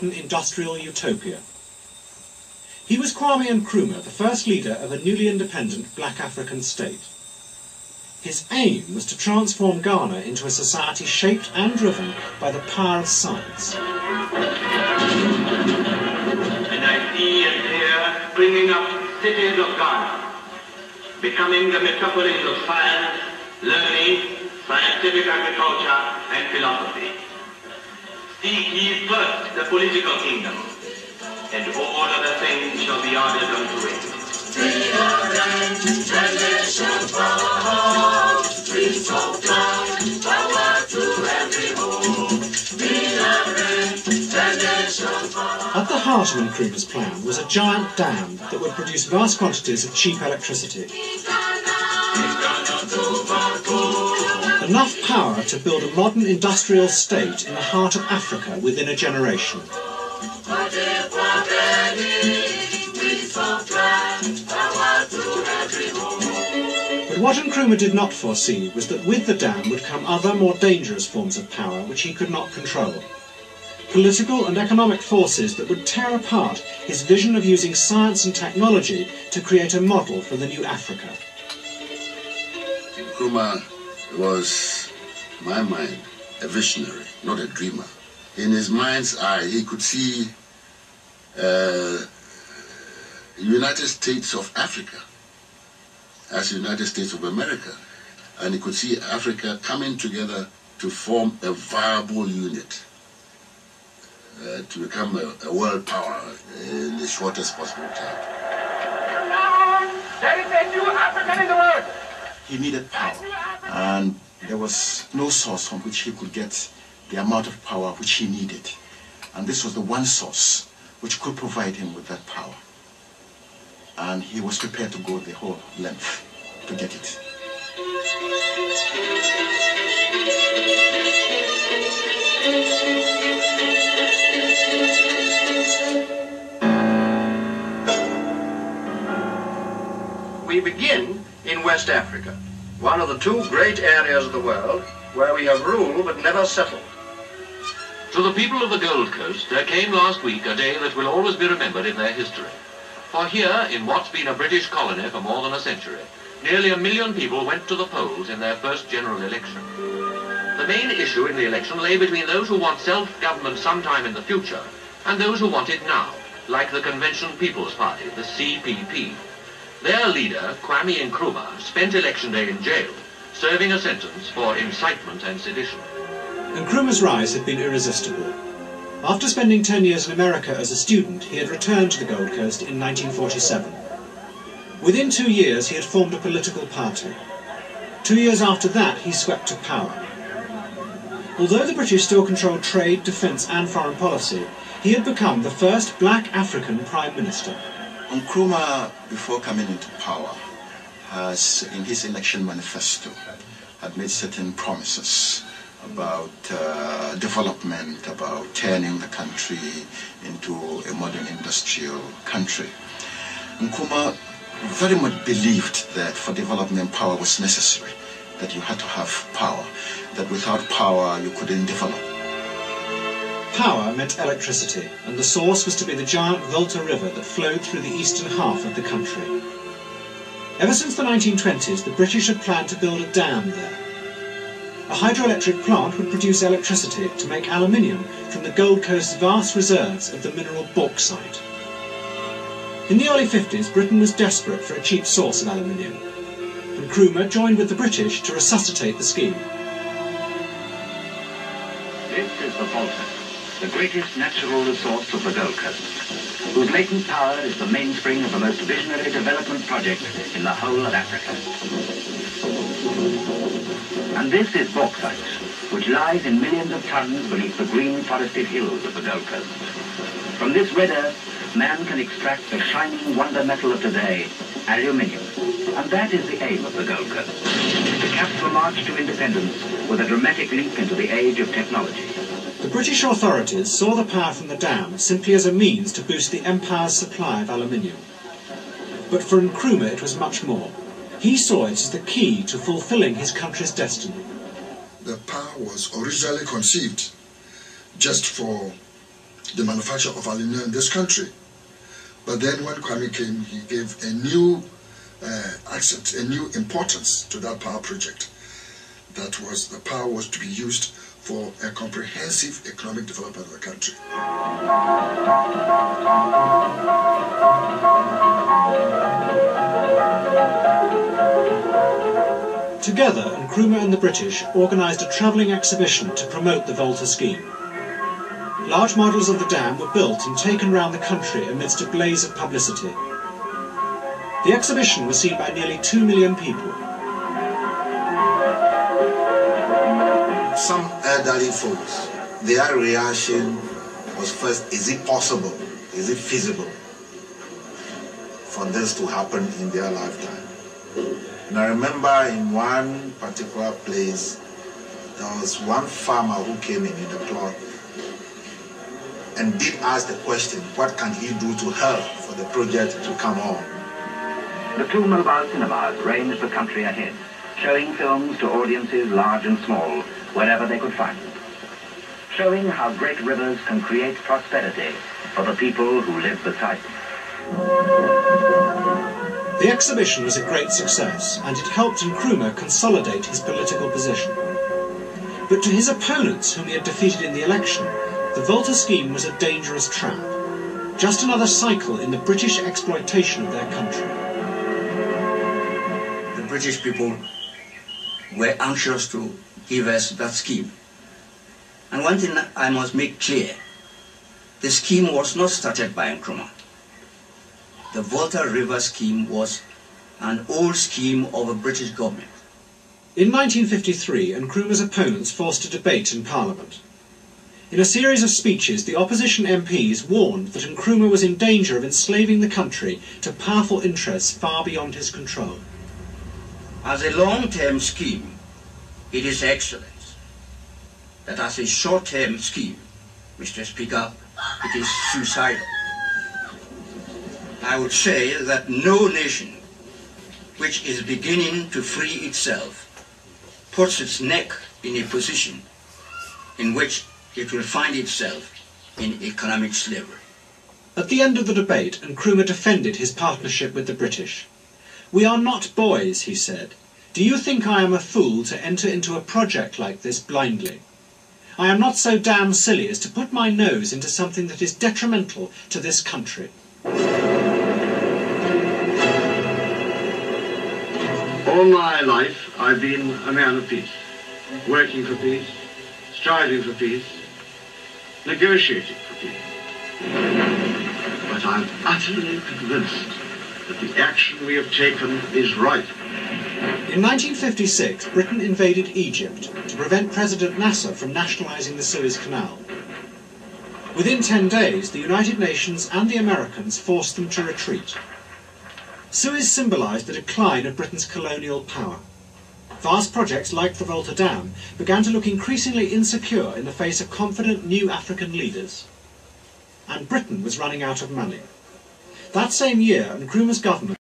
modern industrial utopia. He was Kwame Nkrumah, the first leader of a newly independent black African state. His aim was to transform Ghana into a society shaped and driven by the power of science. And I see and hear springing up cities of Ghana, becoming the metropolis of science, learning, scientific agriculture, and philosophy. Seek ye first the political kingdom, and all other things shall be added unto it. At the heart of Nkrumah's plan was a giant dam that would produce vast quantities of cheap electricity. Enough power to build a modern industrial state in the heart of Africa within a generation. But what Nkrumah did not foresee was that with the dam would come other, more dangerous forms of power which he could not control. Political and economic forces that would tear apart his vision of using science and technology to create a model for the new Africa. Nkrumah was, in my mind, a visionary, not a dreamer. In his mind's eye, he could see United States of Africa as United States of America, and he could see Africa coming together to form a viable unit, to become a world power in the shortest possible time. There is a new African in the world! He needed power, and there was no source from which he could get the amount of power which he needed. And this was the one source which could provide him with that power. And he was prepared to go the whole length to get it. We begin in West Africa, one of the two great areas of the world where we have ruled but never settled. To the people of the Gold Coast, there came last week a day that will always be remembered in their history. For here, in what's been a British colony for more than a century, nearly 1 million people went to the polls in their first general election. The main issue in the election lay between those who want self-government sometime in the future and those who want it now, like the Convention People's Party, the CPP. Their leader, Kwame Nkrumah, spent election day in jail, serving a sentence for incitement and sedition. Nkrumah's rise had been irresistible. After spending 10 years in America as a student, he had returned to the Gold Coast in 1947. Within 2 years, he had formed a political party. 2 years after that, he swept to power. Although the British still controlled trade, defence and foreign policy, he had become the first black African Prime Minister. Nkrumah, before coming into power, has, in his election manifesto, had made certain promises about development, about turning the country into a modern industrial country. Nkrumah very much believed that for development power was necessary, that you had to have power, that without power you couldn't develop. Power meant electricity, and the source was to be the giant Volta River that flowed through the eastern half of the country. Ever since the 1920s, the British had planned to build a dam there. A hydroelectric plant would produce electricity to make aluminium from the Gold Coast's vast reserves of the mineral bauxite. In the early 50s, Britain was desperate for a cheap source of aluminium. Nkrumah joined with the British to resuscitate the scheme. This is the Volta, the greatest natural resource of the Gold Coast, whose latent power is the mainspring of the most visionary development project in the whole of Africa. And this is bauxite, which lies in millions of tons beneath the green forested hills of the Gold Coast. From this red earth, man can extract the shining wonder metal of today, aluminium. And that is the aim of the Gold Coast, to cap the march to independence with a dramatic leap into the age of technology. The British authorities saw the power from the dam simply as a means to boost the empire's supply of aluminium. But for Nkrumah it was much more. He saw it as the key to fulfilling his country's destiny. The power was originally conceived just for the manufacture of aluminium in this country. But then when Kwame came, he gave a new accent, a new importance to that power project. That was, the power was to be used for a comprehensive economic development of the country. Together, Nkrumah and the British organised a travelling exhibition to promote the Volta scheme. Large models of the dam were built and taken round the country amidst a blaze of publicity. The exhibition was seen by nearly 2 million people. Some elderly folks, their reaction was first, is it possible, is it feasible for this to happen in their lifetime? And I remember in one particular place, there was one farmer who came in the plot and did ask the question, what can he do to help for the project to come on? The two mobile cinemas ranged the country ahead, showing films to audiences large and small, wherever they could find them. Showing how great rivers can create prosperity for the people who live beside them. The exhibition was a great success, and it helped Nkrumah consolidate his political position. But to his opponents, whom he had defeated in the election, the Volta scheme was a dangerous trap. Just another cycle in the British exploitation of their country. The British people were anxious to give us that scheme. And one thing I must make clear, the scheme was not started by Nkrumah. The Volta River scheme was an old scheme of the British government. In 1953, Nkrumah's opponents forced a debate in Parliament. In a series of speeches, the opposition MPs warned that Nkrumah was in danger of enslaving the country to powerful interests far beyond his control. As a long-term scheme, it is excellent. That as a short-term scheme, Mr. Speaker, it is suicidal. I would say that no nation which is beginning to free itself puts its neck in a position in which it will find itself in economic slavery. At the end of the debate, Nkrumah defended his partnership with the British. "We are not boys," he said. "Do you think I am a fool to enter into a project like this blindly? I am not so damn silly as to put my nose into something that is detrimental to this country." All my life I've been a man of peace, working for peace, striving for peace, negotiating for peace. But I'm utterly convinced that the action we have taken is right. In 1956, Britain invaded Egypt to prevent President Nasser from nationalising the Suez Canal. Within 10 days, the United Nations and the Americans forced them to retreat. Suez symbolised the decline of Britain's colonial power. Vast projects like the Volta Dam began to look increasingly insecure in the face of confident new African leaders. And Britain was running out of money. That same year, Nkrumah's government